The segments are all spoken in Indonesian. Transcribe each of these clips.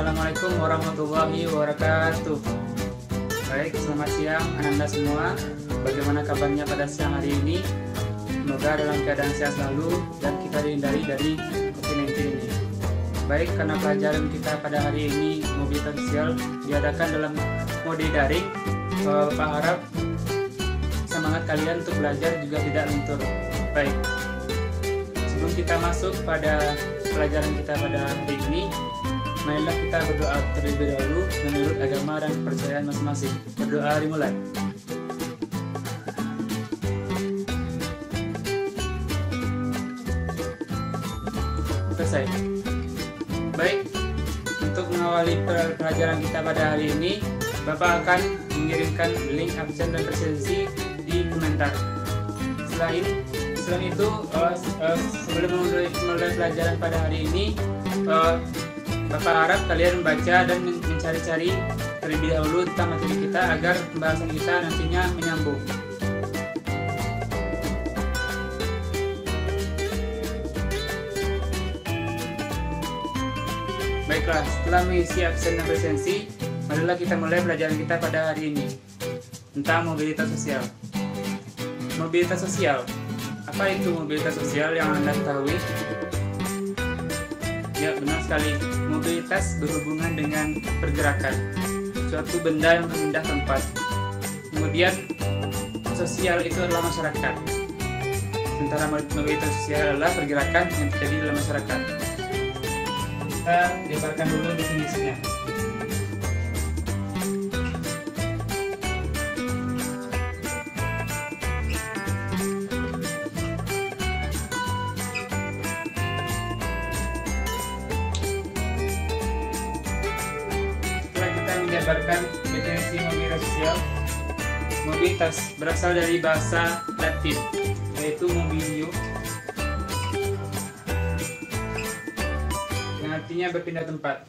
Assalamualaikum warahmatullahi wabarakatuh. Baik, selamat siang Anda semua. Bagaimana kabarnya pada siang hari ini? Semoga dalam keadaan sehat selalu dan kita dihindari dari COVID-19 ini. Baik, karena pelajaran kita pada hari ini mobilitas sosial diadakan dalam mode daring, Bapak harap semangat kalian untuk belajar juga tidak luntur. Baik, sebelum kita masuk pada pelajaran kita pada hari ini, marilah kita berdoa terlebih dahulu menurut agama dan kepercayaan masing-masing. Berdoa dimulai. Selesai. Baik, untuk mengawali pelajaran kita pada hari ini, Bapak akan mengirimkan link absen dan presensi di komentar. Selain itu, sebelum memulai pelajaran pada hari ini, Bapak harap kalian membaca dan mencari-cari terlebih dahulu tentang materi kita agar pembahasan kita nantinya menyambung. Baiklah, setelah mengisi absen dan presensi, marilah kita mulai pelajaran kita pada hari ini tentang mobilitas sosial. Mobilitas sosial, apa itu mobilitas sosial yang Anda ketahui? Ya, benar sekali. Mobilitas berhubungan dengan pergerakan, suatu benda yang berpindah tempat. Kemudian, sosial itu adalah masyarakat. Sementara mobilitas sosial adalah pergerakan yang terjadi dalam masyarakat. Kita jabarkan dulu definisinya. Menjabarkan definisi mobilitas sosial. Mobilitas berasal dari bahasa Latin, yaitu mobilio, yang artinya berpindah tempat.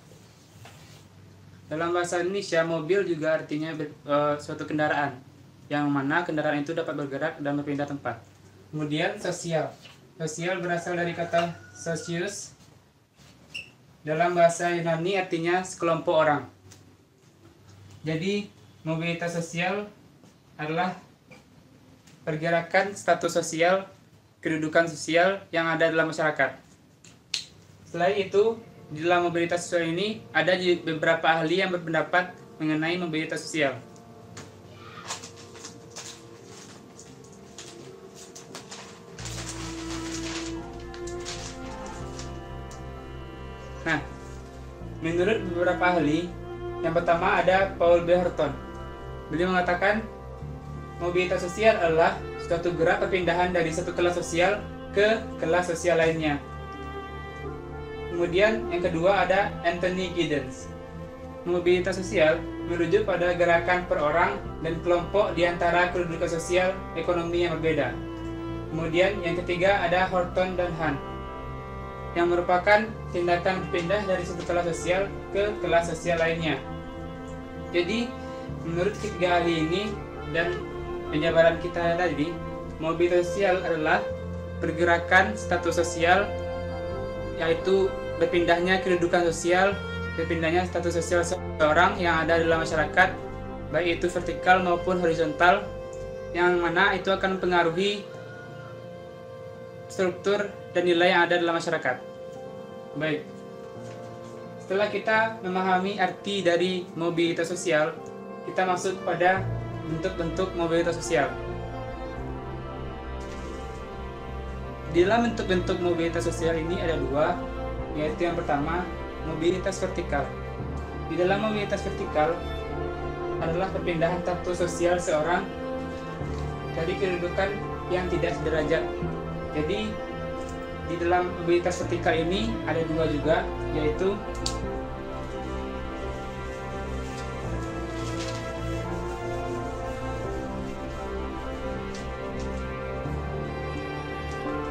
Dalam bahasa Indonesia, mobil juga artinya suatu kendaraan, yang mana kendaraan itu dapat bergerak dan berpindah tempat. Kemudian sosial. Sosial berasal dari kata socius. Dalam bahasa Yunani artinya sekelompok orang. Jadi, mobilitas sosial adalah pergerakan status sosial, kedudukan sosial yang ada dalam masyarakat. Selain itu, di dalam mobilitas sosial ini ada beberapa ahli yang berpendapat mengenai mobilitas sosial. Nah, menurut beberapa ahli, yang pertama ada Paul B. Horton. Beliau mengatakan mobilitas sosial adalah suatu gerak perpindahan dari satu kelas sosial ke kelas sosial lainnya. Kemudian yang kedua ada Anthony Giddens. Mobilitas sosial merujuk pada gerakan per orang dan kelompok di antara kedudukan sosial ekonomi yang berbeda. Kemudian yang ketiga ada Horton dan Hunt, yang merupakan tindakan berpindah dari satu kelas sosial ke kelas sosial lainnya. Jadi, menurut ketiga ahli ini dan penjabaran kita tadi, mobilitas sosial adalah pergerakan status sosial, yaitu berpindahnya kedudukan sosial, berpindahnya status sosial seseorang yang ada dalam masyarakat, baik itu vertikal maupun horizontal, yang mana itu akan mempengaruhi struktur dan nilai yang ada dalam masyarakat. Baik, setelah kita memahami arti dari mobilitas sosial, kita masuk pada bentuk-bentuk mobilitas sosial. Di dalam bentuk-bentuk mobilitas sosial ini ada dua, yaitu yang pertama, mobilitas vertikal. Di dalam mobilitas vertikal adalah perpindahan status sosial seorang dari kedudukan yang tidak sederajat. Jadi, di dalam mobilitas vertikal ini ada dua juga, yaitu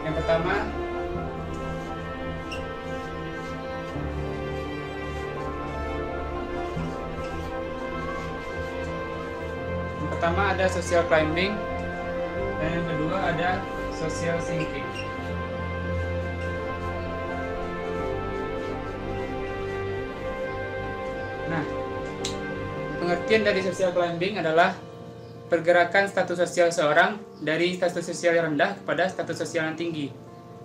yang pertama ada social climbing dan yang kedua ada social sinking. Nah, pengertian dari social climbing adalah pergerakan status sosial seorang dari status sosial yang rendah kepada status sosial yang tinggi.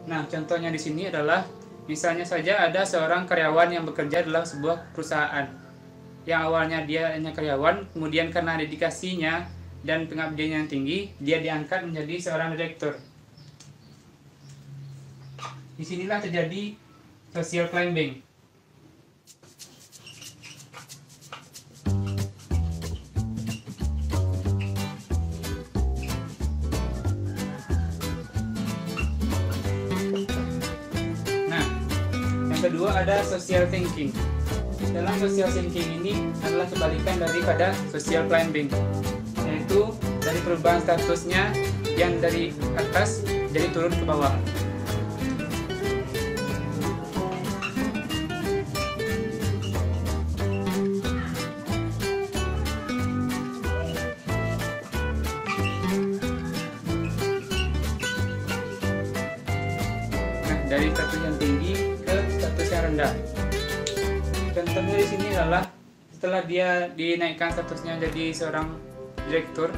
Nah, contohnya di sini adalah misalnya saja ada seorang karyawan yang bekerja dalam sebuah perusahaan. Yang awalnya dia hanya karyawan, kemudian karena dedikasinya dan pengabdiannya yang tinggi, dia diangkat menjadi seorang direktur. Disinilah terjadi social climbing. Kedua ada social thinking. Dalam social thinking ini adalah kebalikan daripada social climbing, yaitu dari perubahan statusnya yang dari atas jadi turun ke bawah. Nah, dari status yang tinggi rendah. Contohnya di sini adalah setelah dia dinaikkan statusnya jadi seorang direktur,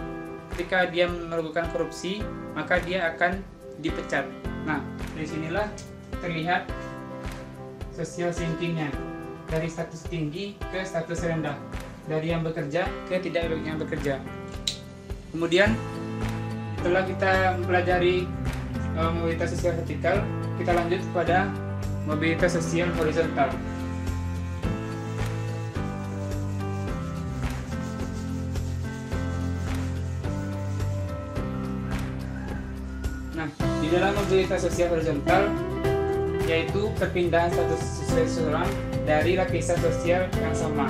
ketika dia melakukan korupsi, maka dia akan dipecat. Nah, dari sinilah terlihat social thinkingnya, dari status tinggi ke status rendah, dari yang bekerja ke tidak yang bekerja. Kemudian setelah kita mempelajari mobilitas sosial vertikal, kita lanjut kepada mobilitas sosial horizontal. Nah, di dalam mobilitas sosial horizontal yaitu perpindahan status seseorang dari lapisan sosial yang sama.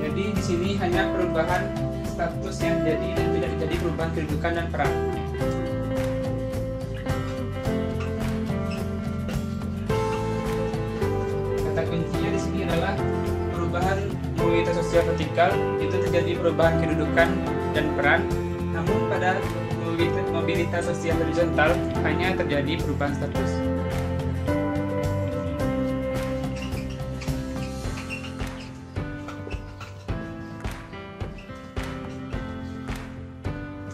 Jadi di sini hanya perubahan status yang jadi dan tidak terjadi perubahan kedudukan dan peran. Kuncinya di sini adalah perubahan mobilitas sosial vertikal itu terjadi perubahan kedudukan dan peran, namun pada mobilitas sosial horizontal hanya terjadi perubahan status.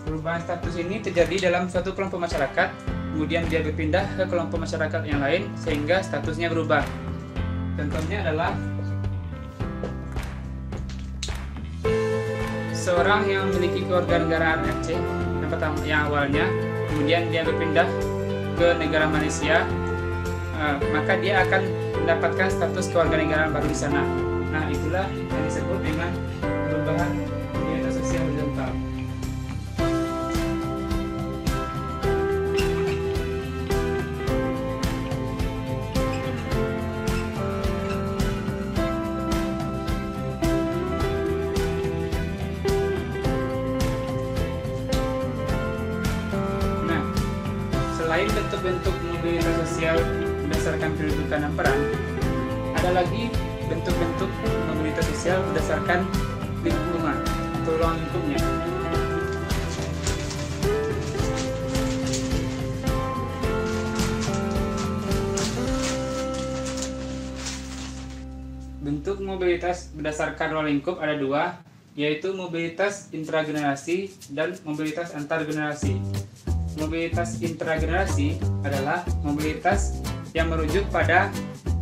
Perubahan status ini terjadi dalam suatu kelompok masyarakat, kemudian dia berpindah ke kelompok masyarakat yang lain sehingga statusnya berubah. Contohnya adalah seorang yang memiliki kewarganegaraan Aceh yang awalnya, kemudian dia berpindah ke negara Malaysia, maka dia akan mendapatkan status kewarganegaraan baru di sana. Nah, itulah yang disebut dengan perubahan mobilitas sosial horizontal. Selain bentuk-bentuk mobilitas sosial berdasarkan kedudukan dan peran, ada lagi bentuk-bentuk mobilitas sosial berdasarkan lingkungan atau ruang lingkupnya. Bentuk mobilitas berdasarkan ruang lingkup ada dua, yaitu mobilitas intragenerasi dan mobilitas antargenerasi. Mobilitas intragenerasi adalah mobilitas yang merujuk pada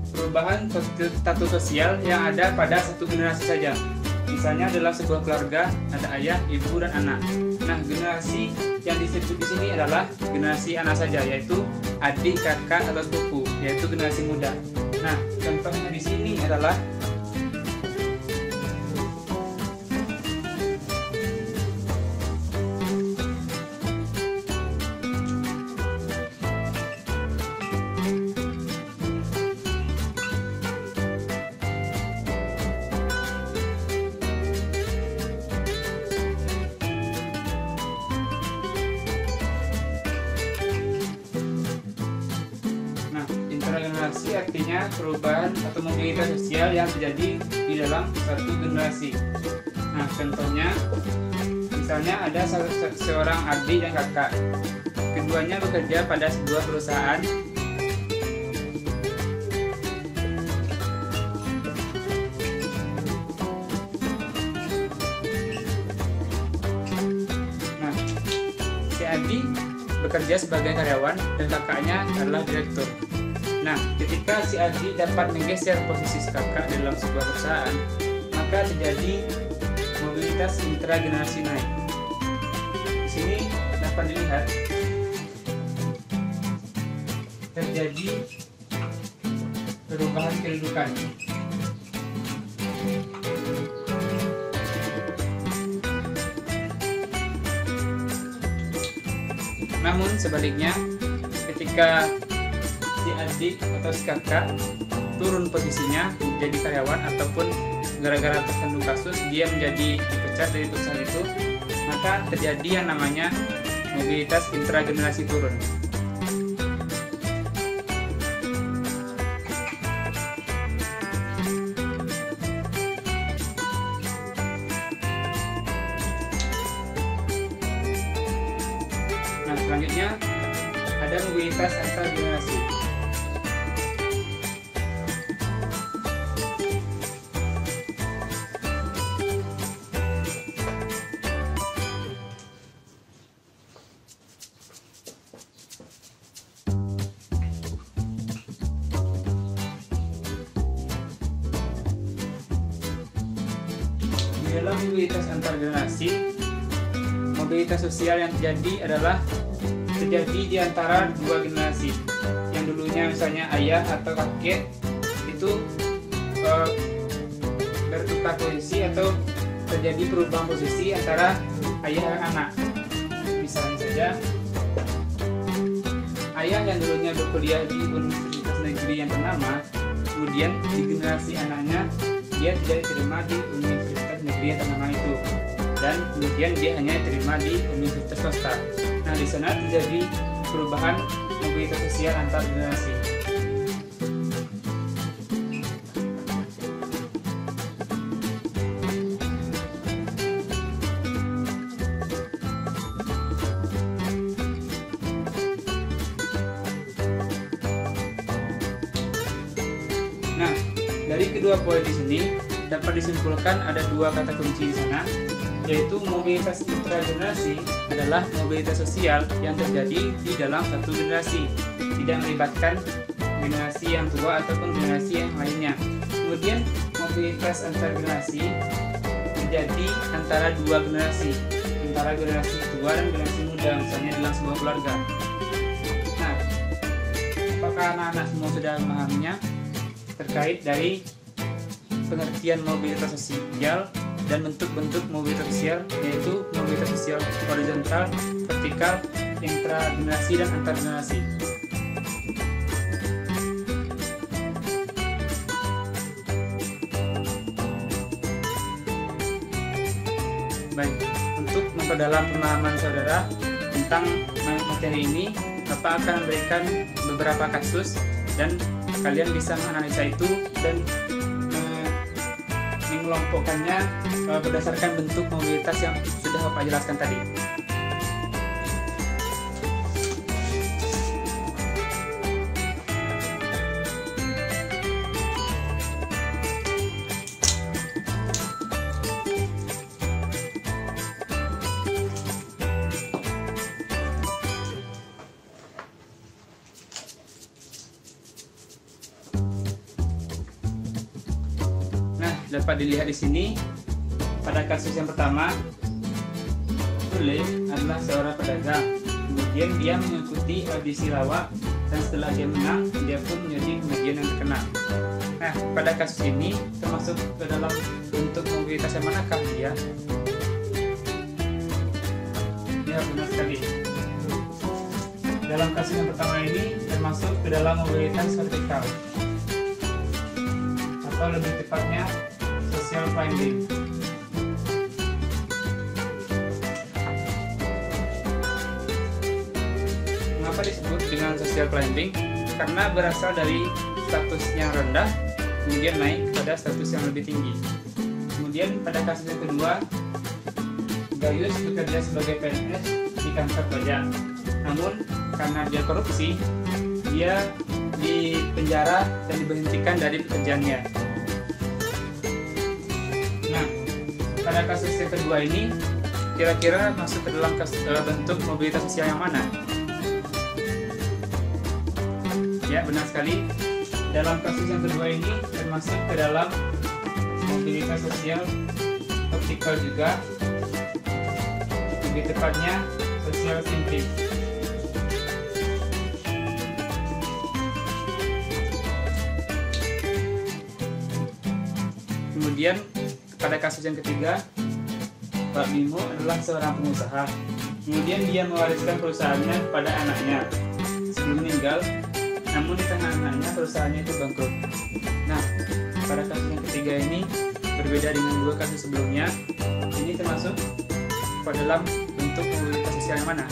perubahan status sosial yang ada pada satu generasi saja. Misalnya dalam sebuah keluarga ada ayah, ibu, dan anak. Nah, generasi yang disebut di sini adalah generasi anak saja, yaitu adik, kakak, atau sepupu, yaitu generasi muda. Nah, contohnya di sini adalah generasi artinya perubahan atau mobilitas sosial yang terjadi di dalam satu generasi. Nah, contohnya misalnya ada seorang adik dan kakak. Keduanya bekerja pada sebuah perusahaan. Aldi bekerja sebagai karyawan dan kakaknya adalah direktur. Nah, ketika si Aldi dapat menggeser posisi si kakak dalam sebuah perusahaan, maka terjadi mobilitas intragenerasi naik. Di sini dapat dilihat terjadi perubahan kedudukan. Namun sebaliknya, ketika si adik atau si kakak turun posisinya menjadi karyawan ataupun gara-gara tertentu kasus dia menjadi dipecat dari perusahaan itu, maka terjadi yang namanya mobilitas intragenerasi turun. Nah, selanjutnya ada mobilitas antar generasi. Di dalam mobilitas antar generasi, mobilitas sosial yang terjadi adalah terjadi di antara dua generasi. Yang dulunya misalnya ayah atau kakek itu bertukar posisi atau terjadi perubahan posisi antara ayah dan anak. Misalnya saja ayah yang dulunya berkuliah di universitas negeri yang ternama, kemudian di generasi anaknya dia tidak diterima di universitas negeri yang ternama itu, dan kemudian dia hanya diterima di universitas swasta. Nah, di sana terjadi perubahan mobilitas sosial antar generasi. Nah, dari kedua poin di sini dapat disimpulkan ada dua kata kunci di sana, yaitu mobilitas intragenerasi adalah mobilitas sosial yang terjadi di dalam satu generasi, tidak melibatkan generasi yang tua ataupun generasi yang lainnya. Kemudian mobilitas antar generasi terjadi antara dua generasi, antara generasi tua dan generasi muda, misalnya dalam sebuah keluarga. Nah, apakah anak-anak semua sudah memahaminya terkait dari pengertian mobilitas sosial dan bentuk-bentuk mobilitas sosial, yaitu mobilitas sosial horizontal, vertikal, intragenerasi, dan antargenerasi. Baik, untuk memperdalam pemahaman saudara tentang materi ini, Bapak akan memberikan beberapa kasus dan kalian bisa menganalisa itu dan mengelompokkannya berdasarkan bentuk mobilitas yang sudah Bapak jelaskan tadi. Dapat dilihat di sini pada kasus yang pertama, Sule adalah seorang pedagang. Kemudian dia mengikuti audisi lawak dan setelah dia menang, dia pun menjadi komedian yang terkenal. Nah, pada kasus ini termasuk ke dalam bentuk mobilitas yang manakah dia? Ya, benar sekali. Dalam kasus yang pertama ini termasuk ke dalam mobilitas vertikal, atau lebih tepatnya social climbing. Mengapa disebut dengan social climbing? Karena berasal dari status yang rendah kemudian naik pada status yang lebih tinggi. Kemudian pada kasus yang kedua, Gayus bekerja sebagai PNS di kantor pajak. Namun karena dia korupsi, dia dipenjara dan diberhentikan dari pekerjaannya. Nah, pada kasus yang kedua ini, kira-kira masuk ke dalam bentuk mobilitas sosial yang mana? Ya, benar sekali. Dalam kasus yang kedua ini termasuk ke dalam mobilitas sosial vertikal juga, lebih tepatnya sosial sentrik. Kemudian pada kasus yang ketiga, Pak Bimo adalah seorang pengusaha. Kemudian dia mewariskan perusahaannya pada anaknya sebelum meninggal, namun di tengah anaknya perusahaannya itu bangkrut. Nah, pada kasus yang ketiga ini berbeda dengan dua kasus sebelumnya. Ini termasuk pada dalam bentuk mobilitas sosial yang mana?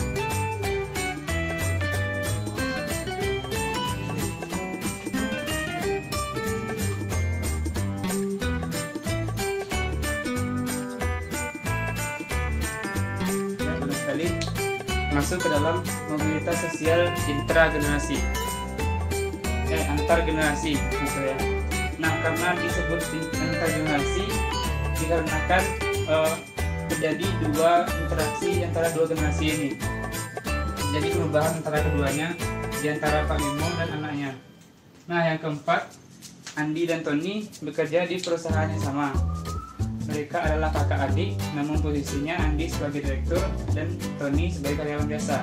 Masuk ke dalam mobilitas sosial intragenerasi, antar generasi maksudnya. Nah, karena disebut antar generasi dikarenakan terjadi dua interaksi antara dua generasi ini. Jadi perubahan antara keduanya di antara Pak Bimo dan anaknya. Nah, yang keempat, Andi dan Tony bekerja di perusahaan yang sama. Mereka adalah kakak adik, namun posisinya Andi sebagai direktur dan Tony sebagai karyawan biasa.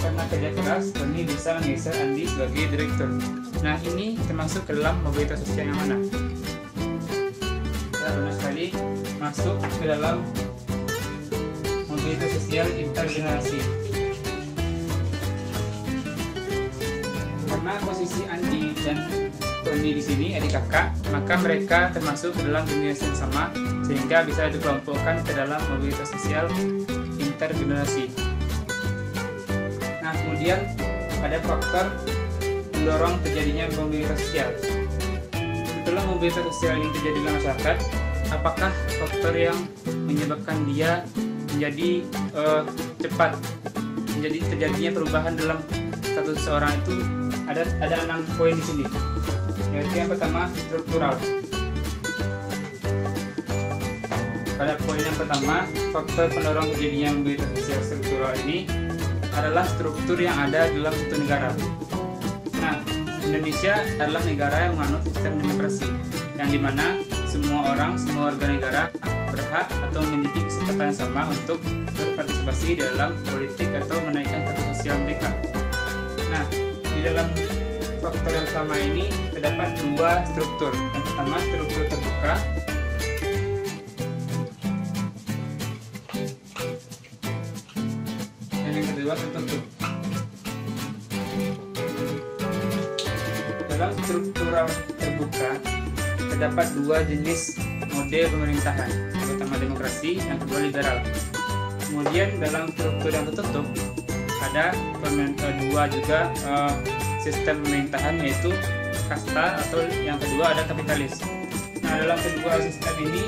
Karena kerja keras, Tony bisa menggeser Andi sebagai direktur. Nah, ini termasuk ke dalam mobilitas sosial yang mana? Nah, benar sekali, masuk ke dalam mobilitas sosial intergenerasi. Karena posisi Andi dan Tony di sini adik kakak, maka mereka termasuk ke dalam generasi yang sama, sehingga bisa dikelompokkan ke dalam mobilitas sosial intergenerasi. Nah, kemudian ada faktor mendorong terjadinya mobilitas sosial. Setelah mobilitas sosial ini terjadi dalam masyarakat, apakah faktor yang menyebabkan dia menjadi cepat, menjadi terjadinya perubahan dalam status seseorang itu? Ada 6 poin di sini. Yaitu yang pertama, struktural. Pada poin yang pertama, faktor pendorong terjadinya mobilitas sosial struktural ini adalah struktur yang ada dalam suatu negara. Nah, Indonesia adalah negara yang menganut sistem demokrasi, yang dimana semua orang, semua warga negara berhak atau memiliki kesempatan yang sama untuk berpartisipasi dalam politik atau menaikkan status sosial mereka. Nah, di dalam faktor yang sama ini terdapat dua struktur. Yang pertama, struktur terbuka. Dan yang kedua, tertutup. Dalam struktural terbuka terdapat dua jenis model pemerintahan. Yang pertama demokrasi, yang kedua liberal. Kemudian dalam struktur yang tertutup ada dua juga sistem pemerintahan, yaitu kasta, atau yang kedua ada kapitalis. Nah, dalam kedua sistem ini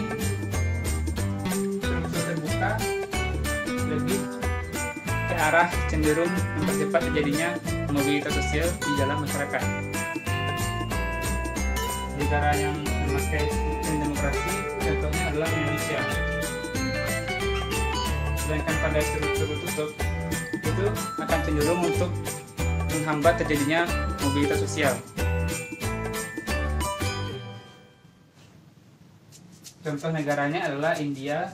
struktur terbuka lebih ke arah cenderung mempercepat terjadinya mobilitas sosial di dalam masyarakat. Negara yang memakai sistem demokrasi contohnya adalah Indonesia. Sedangkan pada struktur tertutup itu akan cenderung untuk menghambat terjadinya mobilitas sosial. Contoh negaranya adalah India,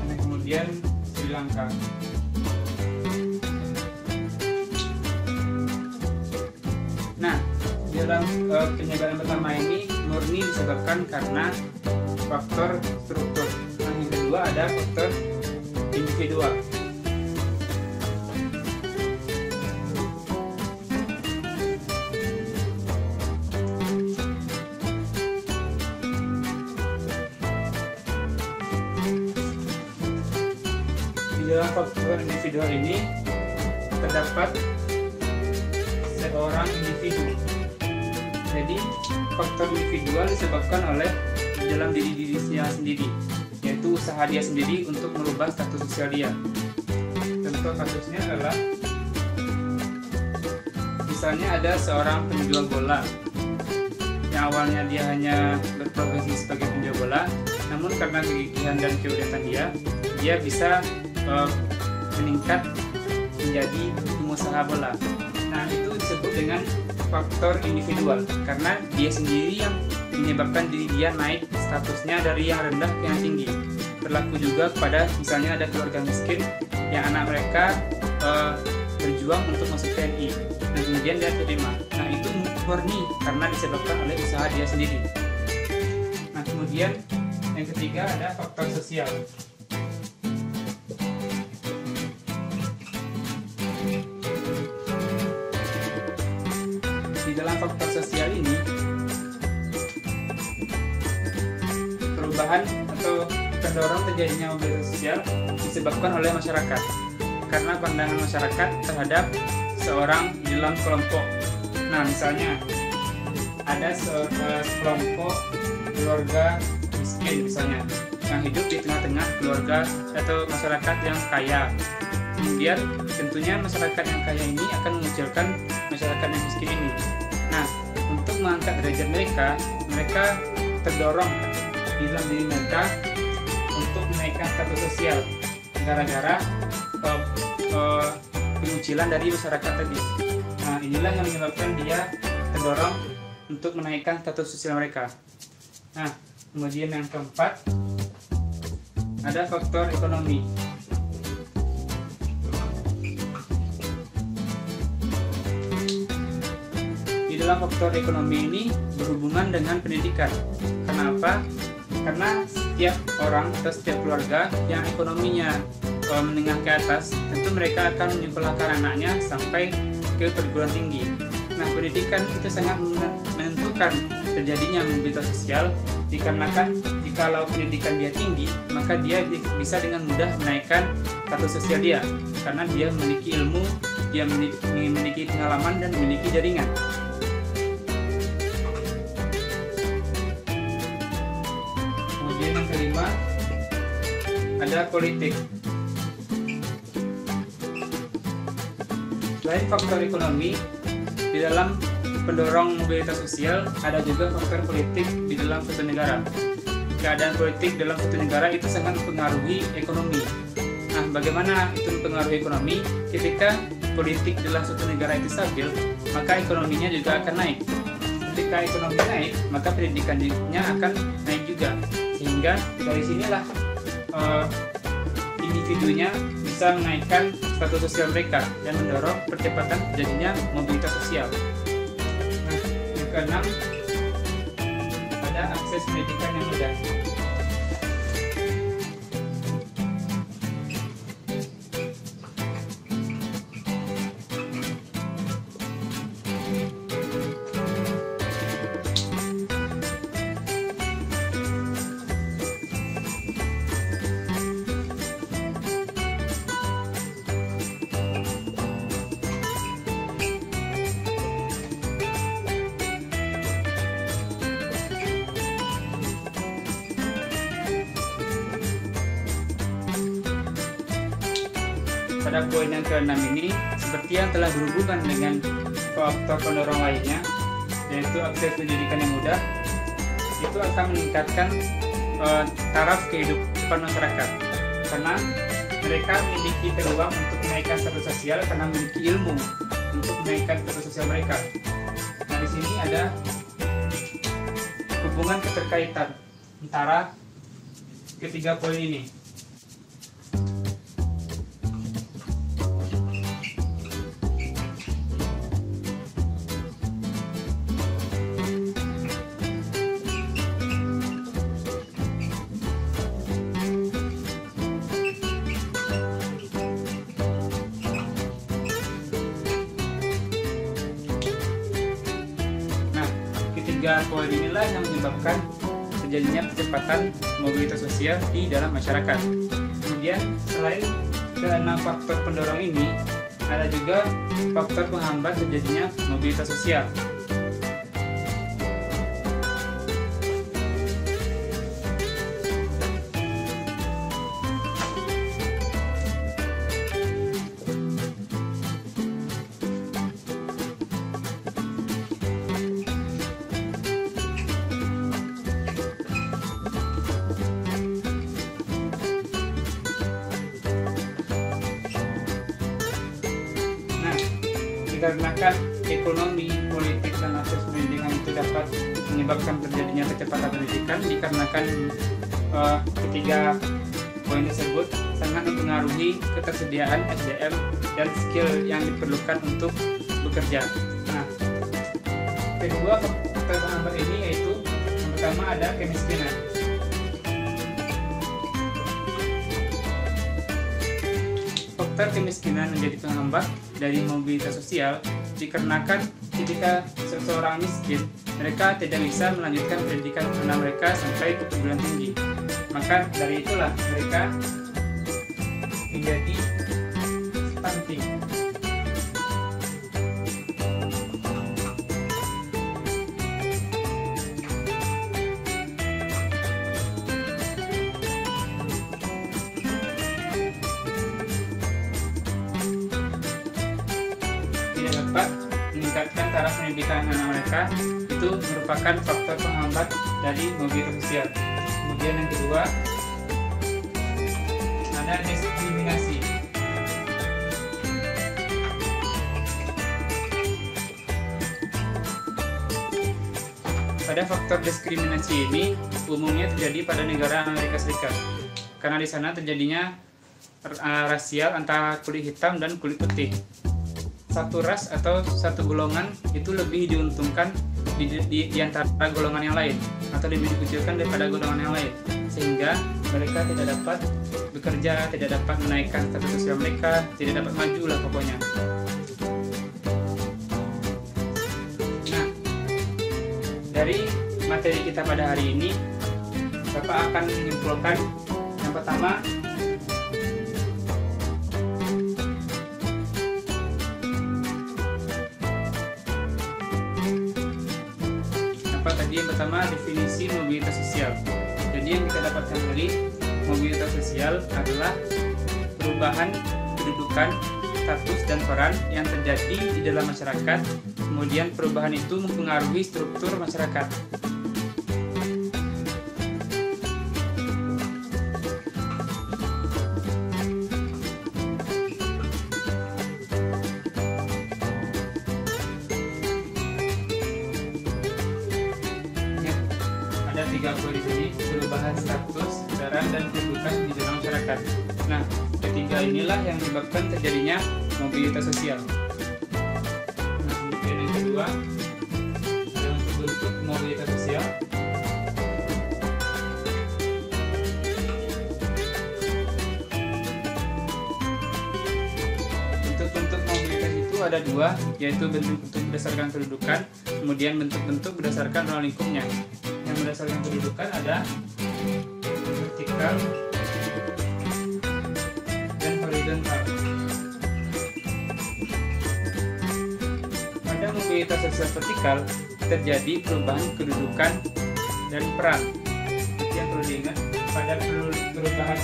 dan kemudian Sri Lanka. Nah, dalam penyebaran pertama ini murni disebabkan karena faktor struktur. Nah, yang kedua ada faktor individual. Di dalam faktor individual ini terdapat seorang individu. Jadi faktor individual disebabkan oleh dalam dirinya sendiri, yaitu usaha dia sendiri untuk merubah status sosial dia. Contoh kasusnya adalah misalnya ada seorang penjual bola yang awalnya dia hanya berprofesi sebagai penjual bola, namun karena kegigihan dan keunikan dia bisa meningkat menjadi pengusaha bola. Nah, itu disebut dengan faktor individual, karena dia sendiri yang menyebabkan diri dia naik statusnya dari yang rendah ke yang tinggi. Berlaku juga kepada misalnya ada keluarga miskin yang anak mereka berjuang untuk masuk TNI, dan kemudian dia terima. Nah, itu murni karena disebabkan oleh usaha dia sendiri. Nah, kemudian yang ketiga ada faktor sosial. Di dalam faktor sosial ini, perubahan atau pendorong terjadinya mobilitas sosial disebabkan oleh masyarakat, karena pandangan masyarakat terhadap seorang di dalam kelompok. Nah, misalnya ada sekelompok keluarga miskin misalnya yang hidup di tengah-tengah keluarga atau masyarakat yang kaya. Kemudian tentunya masyarakat yang kaya ini akan mengucilkan masyarakat yang miskin ini. Nah, untuk mengangkat derajat mereka terdorong di dalam diri mereka untuk menaikkan status sosial gara-gara pengucilan dari masyarakat tadi. Nah, inilah yang menyebabkan dia terdorong untuk menaikkan status sosial mereka. Nah, kemudian yang keempat ada faktor ekonomi. Di dalam faktor ekonomi ini berhubungan dengan pendidikan. Kenapa? Karena setiap orang atau setiap keluarga yang ekonominya menengah ke atas, tentu mereka akan menyekolahkan anaknya sampai ke perguruan tinggi. Nah, pendidikan itu sangat menentukan terjadinya mobilitas sosial, dikarenakan jikalau pendidikan dia tinggi, maka dia bisa dengan mudah menaikkan status sosial dia, karena dia memiliki ilmu, dia memiliki pengalaman dan memiliki jaringan. Kemudian yang kelima ada politik. Selain faktor ekonomi, di dalam pendorong mobilitas sosial ada juga faktor politik di dalam suatu negara. Keadaan politik dalam suatu negara itu sangat mempengaruhi ekonomi. Nah, bagaimana itu mempengaruhi ekonomi? Ketika politik dalam suatu negara itu stabil, maka ekonominya juga akan naik. Ketika ekonomi naik, maka pendidikannya akan naik juga. Sehingga dari sinilah individunya bisa menaikkan status sosial mereka dan mendorong percepatan terjadinya mobilitas sosial. Nah, yang keenam ada akses pendidikan yang mudah. Pada poin yang ke-6 ini, seperti yang telah berhubungan dengan faktor pendorong lainnya, yaitu akses pendidikan yang mudah, itu akan meningkatkan taraf kehidupan masyarakat, karena mereka memiliki peluang untuk menaikkan status sosial karena memiliki ilmu untuk menaikkan status sosial mereka. Nah, di sini ada hubungan keterkaitan antara ketiga poin ini. Tiga poin inilah yang menyebabkan terjadinya percepatan mobilitas sosial di dalam masyarakat. Kemudian selain keenam faktor pendorong ini, ada juga faktor penghambat terjadinya mobilitas sosial. dikarenakan ekonomi, politik, dan akses pendidikan itu dapat menyebabkan terjadinya kecepatan pendidikan. Dikarenakan ketiga poin tersebut sangat mempengaruhi ketersediaan SDM dan skill yang diperlukan untuk bekerja. Nah, kedua faktor penghambat ini yaitu yang pertama ada kemiskinan. Faktor kemiskinan menjadi penghambat dari mobilitas sosial dikarenakan ketika seseorang miskin, mereka tidak bisa melanjutkan pendidikan anak mereka sampai ke perguruan tinggi. Maka dari itulah mereka menjadi stunting. Tidak dapat meningkatkan taraf pendidikan anak mereka, itu merupakan faktor penghambat dari mobilitas sosial. Kemudian yang kedua ada diskriminasi. Pada faktor diskriminasi ini umumnya terjadi pada negara Amerika Serikat, karena di sana terjadinya rasial antara kulit hitam dan kulit putih. Satu ras atau satu golongan itu lebih diuntungkan di antara golongan yang lain, atau lebih dikucilkan daripada golongan yang lain, sehingga mereka tidak dapat bekerja, tidak dapat menaikkan status sosial mereka, tidak dapat maju lah pokoknya. Nah, dari materi kita pada hari ini, Bapak akan menyimpulkan yang pertama, yang pertama definisi mobilitas sosial. Jadi yang kita dapatkan dari mobilitas sosial adalah perubahan kedudukan, status, dan peran yang terjadi di dalam masyarakat. Kemudian perubahan itu mempengaruhi struktur masyarakat. Ada 3 poin di sini: perubahan status, peran, dan kedudukan di dalam masyarakat. Nah, ketiga inilah yang menyebabkan terjadinya mobilitas sosial. Nah, kemudian yang kedua adalah bentuk mobilitas sosial. Bentuk-bentuk mobilitas itu ada 2, yaitu bentuk-bentuk berdasarkan kedudukan, kemudian bentuk-bentuk berdasarkan ruang lingkupnya. Yang berdasarkan kedudukan ada vertikal dan horizontal. Pada mobilitas sosial vertikal terjadi perubahan kedudukan dan peran. Itu yang perlu diingat. Pada perubahan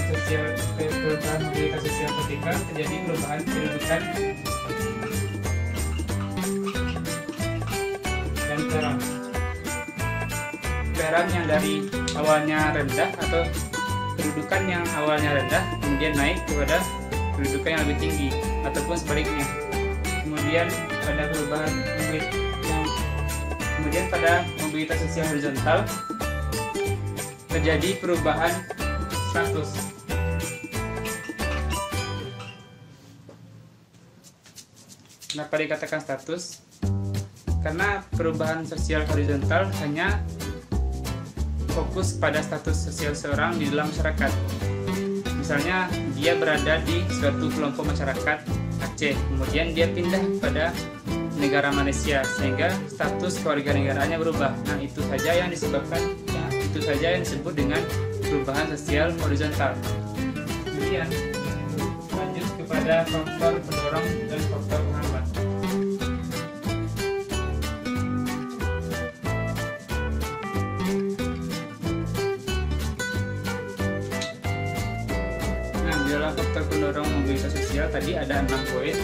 mobilitas sosial vertikal terjadi perubahan kedudukan dan peran. Peran yang dari awalnya rendah atau kedudukan yang awalnya rendah kemudian naik kepada kedudukan yang lebih tinggi, ataupun sebaliknya. Kemudian pada mobilitas sosial horizontal terjadi perubahan status. Kenapa dikatakan status? Karena perubahan sosial horizontal hanya fokus pada status sosial seorang di dalam masyarakat. Misalnya dia berada di suatu kelompok masyarakat Aceh, kemudian dia pindah pada negara Malaysia sehingga status kewarganegaraannya berubah. Nah, itu saja yang disebut dengan perubahan sosial horizontal. Kemudian lanjut kepada faktor pendorong dan faktor penghambat. Dalam faktor pendorong mobilitas sosial tadi ada 6 poin.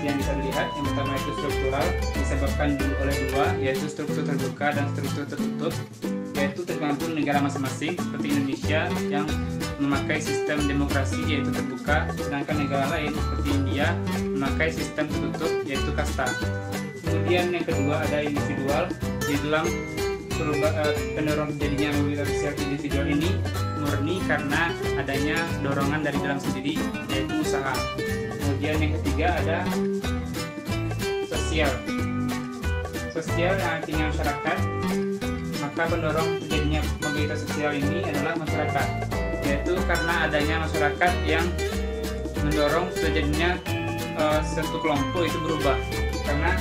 yang bisa dilihat. Yang pertama itu struktural, disebabkan oleh dua, yaitu struktur terbuka dan struktur tertutup, yaitu tergantung negara masing-masing. Seperti Indonesia yang memakai sistem demokrasi yaitu terbuka, sedangkan negara lain seperti India memakai sistem tertutup yaitu kasta. Kemudian yang kedua ada individual. Di dalam pendorong terjadinya mobilitas sosial individual ini murni karena adanya dorongan dari dalam sendiri yaitu usaha. Kemudian yang ketiga ada sosial. Sosial yang artinya masyarakat, maka pendorong terjadinya mobilitas sosial ini adalah masyarakat, yaitu karena adanya masyarakat yang mendorong terjadinya suatu kelompok itu berubah, karena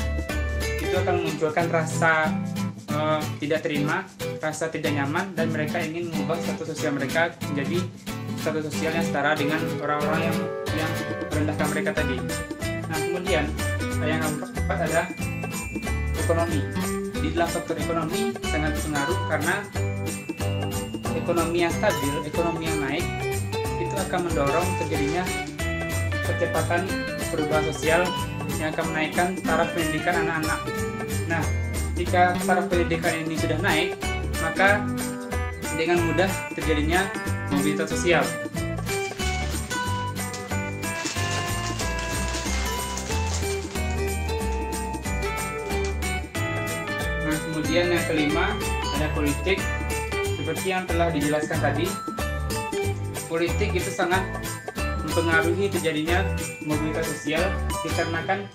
itu akan memunculkan rasa tidak terima, rasa tidak nyaman, dan mereka ingin mengubah status sosial mereka menjadi status sosial yang setara dengan orang-orang yang merendahkan mereka tadi. Nah, kemudian yang keempat ada ekonomi. Di dalam faktor ekonomi sangat berpengaruh, karena ekonomi yang stabil, ekonomi yang naik itu akan mendorong terjadinya kecepatan perubahan sosial yang akan menaikkan taraf pendidikan anak-anak. Nah, jika taraf pendidikan ini sudah naik, maka dengan mudah terjadinya mobilitas sosial. Nah, kemudian yang kelima ada politik. Seperti yang telah dijelaskan tadi, politik itu sangat mempengaruhi terjadinya mobilitas sosial, dikarenakan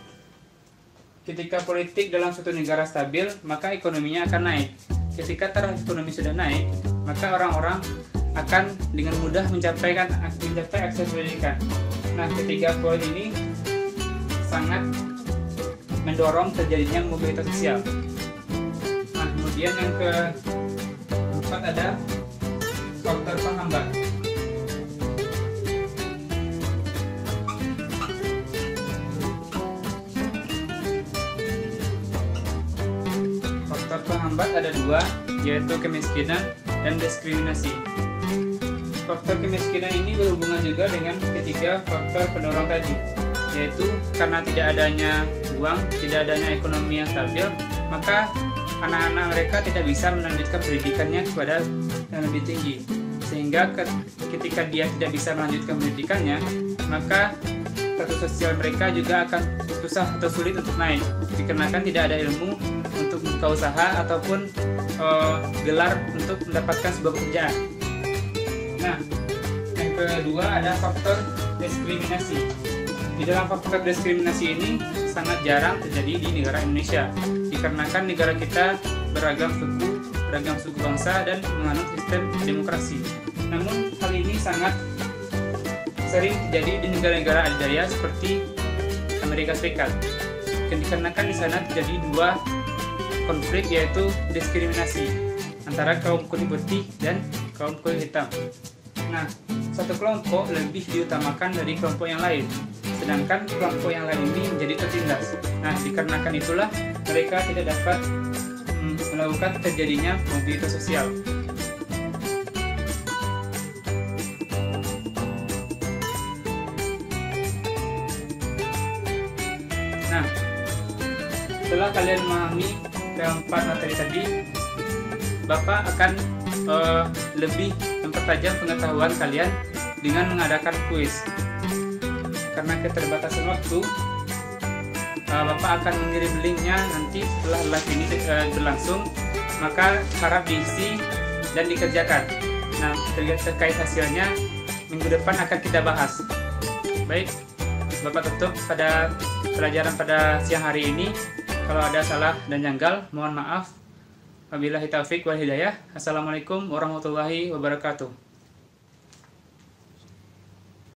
ketika politik dalam suatu negara stabil, maka ekonominya akan naik. Ketika taraf ekonomi sudah naik, maka orang-orang akan dengan mudah mencapai akses pendidikan. Nah, ketiga poin ini sangat mendorong terjadinya mobilitas sosial. Nah, kemudian yang keempat ada faktor penghambat. Faktor penghambat ada dua, yaitu kemiskinan dan diskriminasi. Faktor kemiskinan ini berhubungan juga dengan ketiga faktor pendorong tadi, yaitu karena tidak adanya uang, tidak adanya ekonomi yang stabil, maka anak-anak mereka tidak bisa melanjutkan pendidikannya kepada yang lebih tinggi, sehingga ketika dia tidak bisa melanjutkan pendidikannya, maka status sosial mereka juga akan susah atau sulit untuk naik, dikarenakan tidak ada ilmu untuk membuka usaha ataupun gelar untuk mendapatkan sebuah pekerjaan. Nah, yang kedua ada faktor diskriminasi. Di dalam faktor diskriminasi ini sangat jarang terjadi di negara Indonesia, dikarenakan negara kita beragam suku bangsa dan menganut sistem demokrasi. Namun hal ini sangat sering terjadi di negara-negara adidaya seperti Amerika Serikat, dikarenakan di sana terjadi dua konflik, yaitu diskriminasi antara kaum kulit putih dan kaum kulit hitam. Nah, satu kelompok lebih diutamakan dari kelompok yang lain, sedangkan kelompok yang lain ini menjadi tertindas. Nah, dikarenakan itulah mereka tidak dapat melakukan terjadinya mobilitas sosial. Nah, setelah kalian memahami keempat materi tadi, Bapak akan lebih mempertajam pengetahuan kalian dengan mengadakan kuis. Karena keterbatasan waktu, Bapak akan mengirim linknya nanti setelah live ini berlangsung, maka harap diisi dan dikerjakan. Nah, terkait hasilnya minggu depan akan kita bahas. Baik, Bapak tutup pada pelajaran pada siang hari ini. Kalau ada salah dan janggal, mohon maaf. Wabillahi taufiq wal hidayah. Assalamualaikum warahmatullahi wabarakatuh.